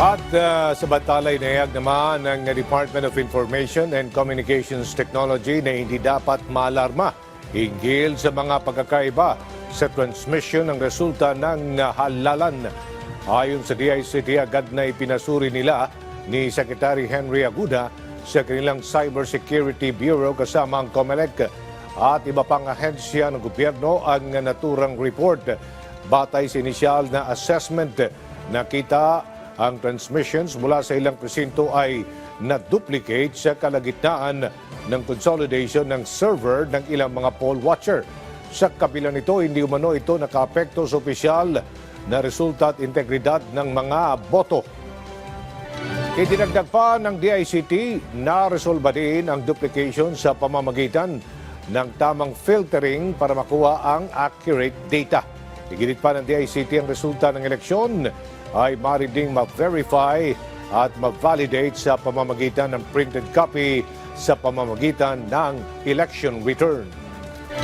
At samantalay inihayag naman ng Department of Information and Communications Technology na hindi dapat maalarma hinggil sa mga pagkakaiba sa transmission ng resulta ng halalan. Ayon sa DICT, agad na ipinasuri nila ni Secretary Henry Aguda sa kanilang Cybersecurity Bureau kasama ang COMELEC at iba pang ahensya ng gobyerno ang naturang report. Batay sa inisyal na assessment, nakita ang transmissions mula sa ilang presinto ay na-duplicate sa kalagitnaan ng consolidation ng server ng ilang mga poll watcher. Sa kabila nito, hindi umano ito nakaapekto sa opisyal na resulta at integridad ng mga boto. Idinagdag pa ng DICT na resolba din ang duplication sa pamamagitan ng tamang filtering para makuha ang accurate data. Iginit pa ng DICT ang resulta ng eleksyon ay maaari ding ma-verify at ma-validate sa pamamagitan ng printed copy sa pamamagitan ng election return.